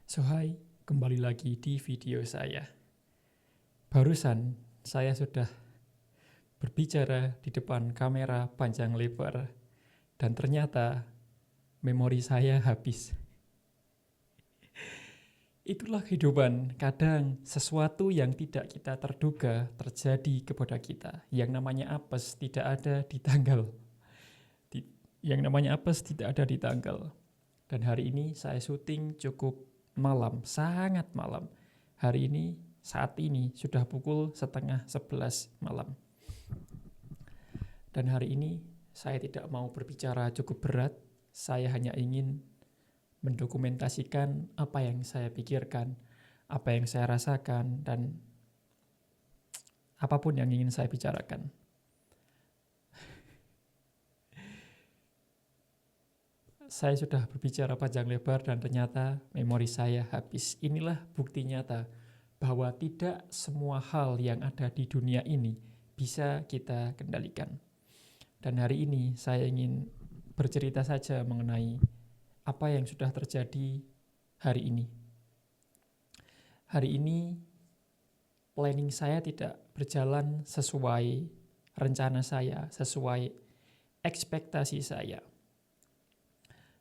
So hai, kembali lagi di video saya. Barusan saya sudah berbicara di depan kamera panjang lebar dan ternyata memori saya habis. Itulah kehidupan, kadang sesuatu yang tidak kita terduga terjadi kepada kita. Yang namanya apes tidak ada di tanggal. Yang namanya apes tidak ada di tanggal. Dan hari ini saya syuting cukup malam, sangat malam. Hari ini, saat ini sudah pukul 10:30 malam. Dan hari ini saya tidak mau berbicara cukup berat. Saya hanya ingin mendokumentasikan apa yang saya pikirkan, apa yang saya rasakan, dan apapun yang ingin saya bicarakan. Saya sudah berbicara panjang lebar dan ternyata memori saya habis. Inilah bukti nyata bahwa tidak semua hal yang ada di dunia ini bisa kita kendalikan. Dan hari ini saya ingin bercerita saja mengenai apa yang sudah terjadi hari ini. Hari ini planning saya tidak berjalan sesuai rencana saya, sesuai ekspektasi saya.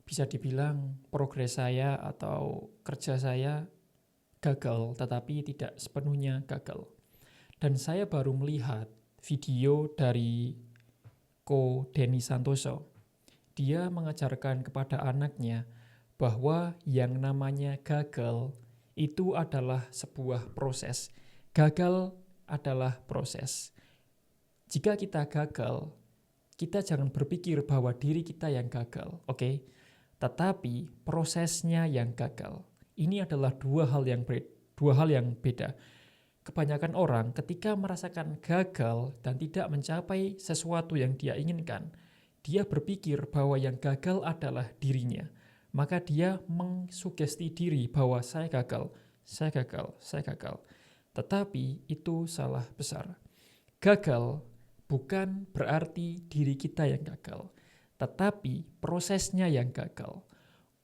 Bisa dibilang progres saya atau kerja saya gagal, tetapi tidak sepenuhnya gagal. Dan saya baru melihat video dari Ko Denny Santoso. Dia mengajarkan kepada anaknya bahwa yang namanya gagal itu adalah sebuah proses. Gagal adalah proses. Jika kita gagal, kita jangan berpikir bahwa diri kita yang gagal, oke? Tetapi prosesnya yang gagal. Ini adalah dua hal yang beda. Kebanyakan orang ketika merasakan gagal dan tidak mencapai sesuatu yang dia inginkan, dia berpikir bahwa yang gagal adalah dirinya. Maka dia mengsugesti diri bahwa saya gagal, saya gagal, saya gagal. Tetapi itu salah besar. Gagal bukan berarti diri kita yang gagal, tetapi prosesnya yang gagal.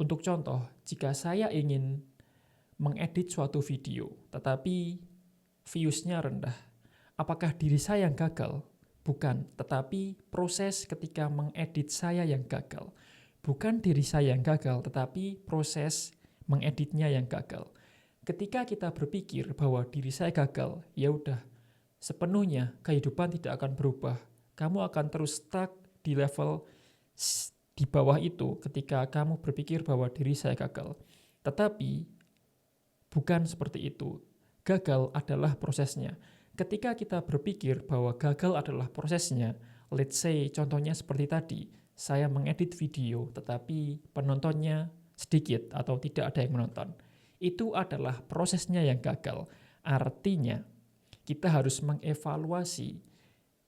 Untuk contoh, jika saya ingin mengedit suatu video, tetapi viewsnya rendah, apakah diri saya yang gagal? Bukan, tetapi proses ketika mengedit saya yang gagal. Bukan diri saya yang gagal, tetapi proses mengeditnya yang gagal. Ketika kita berpikir bahwa diri saya gagal, ya udah, sepenuhnya kehidupan tidak akan berubah. Kamu akan terus stuck di level di bawah itu ketika kamu berpikir bahwa diri saya gagal. Tetapi bukan seperti itu. Gagal adalah prosesnya. Ketika kita berpikir bahwa gagal adalah prosesnya, let's say contohnya seperti tadi, saya mengedit video tetapi penontonnya sedikit atau tidak ada yang menonton. Itu adalah prosesnya yang gagal. Artinya, kita harus mengevaluasi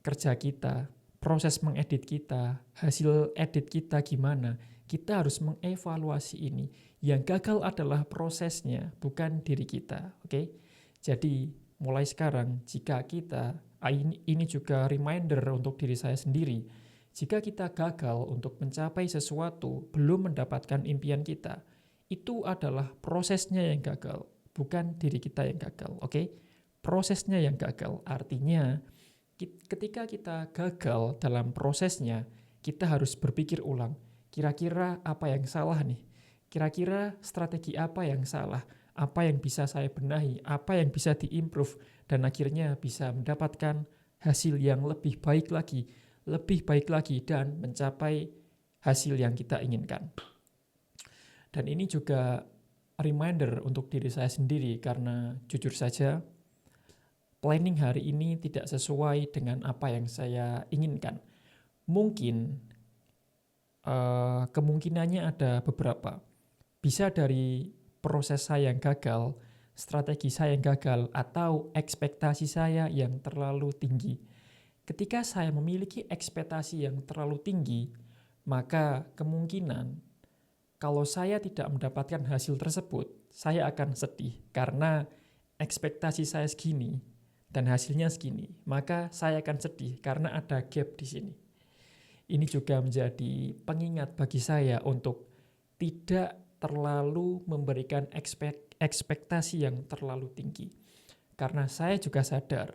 kerja kita, proses mengedit kita, hasil edit kita gimana. Kita harus mengevaluasi ini. Yang gagal adalah prosesnya, bukan diri kita. Oke? Jadi, mulai sekarang, jika kita, ini juga reminder untuk diri saya sendiri, jika kita gagal untuk mencapai sesuatu, belum mendapatkan impian kita, itu adalah prosesnya yang gagal, bukan diri kita yang gagal. Oke? Prosesnya yang gagal, artinya ketika kita gagal dalam prosesnya, kita harus berpikir ulang, kira-kira apa yang salah nih? Kira-kira strategi apa yang salah? Apa yang bisa saya benahi? Apa yang bisa diimprove? Dan akhirnya bisa mendapatkan hasil yang lebih baik lagi, dan mencapai hasil yang kita inginkan. Dan ini juga reminder untuk diri saya sendiri, karena jujur saja, planning hari ini tidak sesuai dengan apa yang saya inginkan. Mungkin kemungkinannya ada beberapa. Bisa dari proses saya yang gagal, strategi saya yang gagal, atau ekspektasi saya yang terlalu tinggi. Ketika saya memiliki ekspektasi yang terlalu tinggi, maka kemungkinan kalau saya tidak mendapatkan hasil tersebut, saya akan sedih karena ekspektasi saya segini dan hasilnya segini, maka saya akan sedih karena ada gap di sini. Ini juga menjadi pengingat bagi saya untuk tidak terlalu memberikan ekspektasi yang terlalu tinggi. Karena saya juga sadar,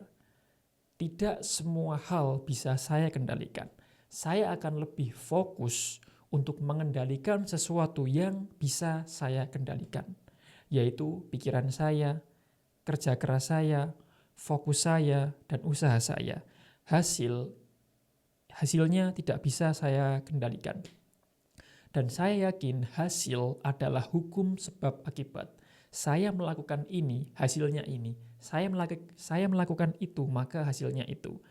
tidak semua hal bisa saya kendalikan. Saya akan lebih fokus untuk mengendalikan sesuatu yang bisa saya kendalikan, yaitu pikiran saya, kerja keras saya, fokus saya, dan usaha saya. Hasilnya tidak bisa saya kendalikan. Dan saya yakin hasil adalah hukum sebab akibat. Saya melakukan ini, hasilnya ini. Saya melakukan itu, maka hasilnya itu.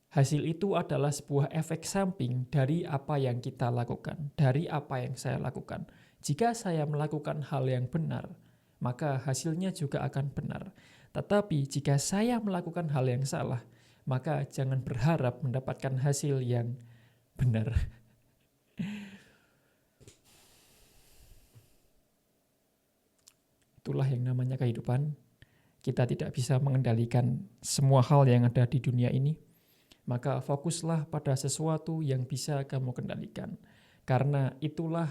Hasil itu adalah sebuah efek samping dari apa yang kita lakukan, dari apa yang saya lakukan. Jika saya melakukan hal yang benar, maka hasilnya juga akan benar. Tetapi jika saya melakukan hal yang salah, maka jangan berharap mendapatkan hasil yang benar. Itulah yang namanya kehidupan. Kita tidak bisa mengendalikan semua hal yang ada di dunia ini. Maka fokuslah pada sesuatu yang bisa kamu kendalikan. Karena itulah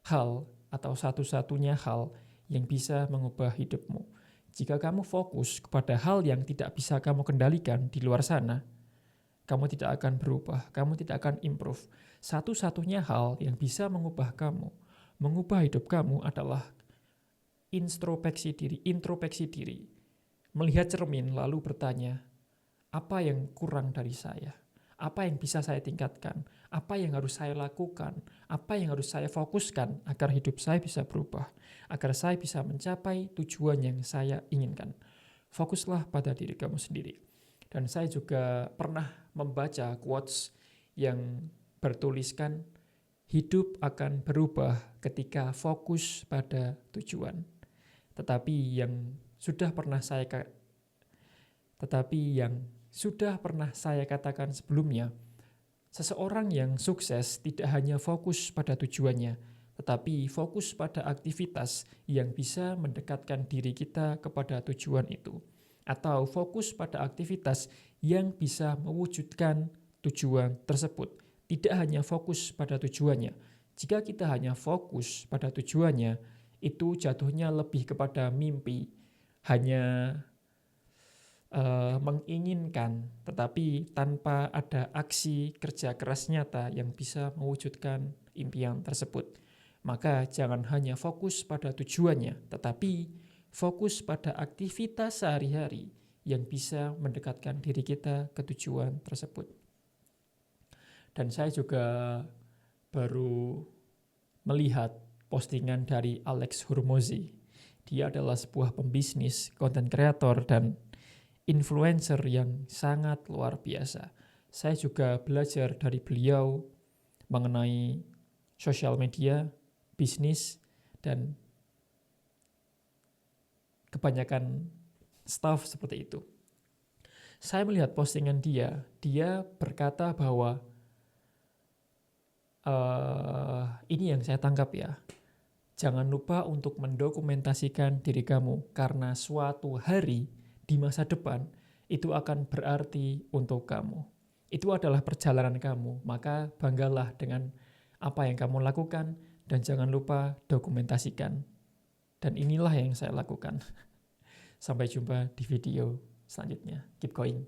hal atau satu-satunya hal yang bisa mengubah hidupmu. Jika kamu fokus kepada hal yang tidak bisa kamu kendalikan di luar sana, kamu tidak akan berubah, kamu tidak akan improve. Satu-satunya hal yang bisa mengubah kamu, mengubah hidup kamu adalah introspeksi diri. Melihat cermin lalu bertanya, apa yang kurang dari saya? Apa yang bisa saya tingkatkan? Apa yang harus saya lakukan? Apa yang harus saya fokuskan agar hidup saya bisa berubah? Agar saya bisa mencapai tujuan yang saya inginkan. Fokuslah pada diri kamu sendiri. Dan saya juga pernah membaca quotes yang bertuliskan, hidup akan berubah ketika fokus pada tujuan. Tetapi yang sudah pernah saya katakan sebelumnya, seseorang yang sukses tidak hanya fokus pada tujuannya, tetapi fokus pada aktivitas yang bisa mendekatkan diri kita kepada tujuan itu, atau fokus pada aktivitas yang bisa mewujudkan tujuan tersebut. Tidak hanya fokus pada tujuannya. Jika kita hanya fokus pada tujuannya, itu jatuhnya lebih kepada mimpi, hanya menginginkan, tetapi tanpa ada aksi kerja keras nyata yang bisa mewujudkan impian tersebut. Maka jangan hanya fokus pada tujuannya, tetapi fokus pada aktivitas sehari-hari yang bisa mendekatkan diri kita ke tujuan tersebut. Dan saya juga baru melihat postingan dari Alex Hormozi. Dia adalah sebuah pembisnis, content creator, dan influencer yang sangat luar biasa. Saya juga belajar dari beliau mengenai sosial media, bisnis, dan kebanyakan staff seperti itu. Saya melihat postingan dia berkata bahwa ini yang saya tangkap ya. Jangan lupa untuk mendokumentasikan diri kamu, karena suatu hari di masa depan itu akan berarti untuk kamu. Itu adalah perjalanan kamu, maka banggalah dengan apa yang kamu lakukan dan jangan lupa dokumentasikan. Dan inilah yang saya lakukan. Sampai jumpa di video selanjutnya. Keep going.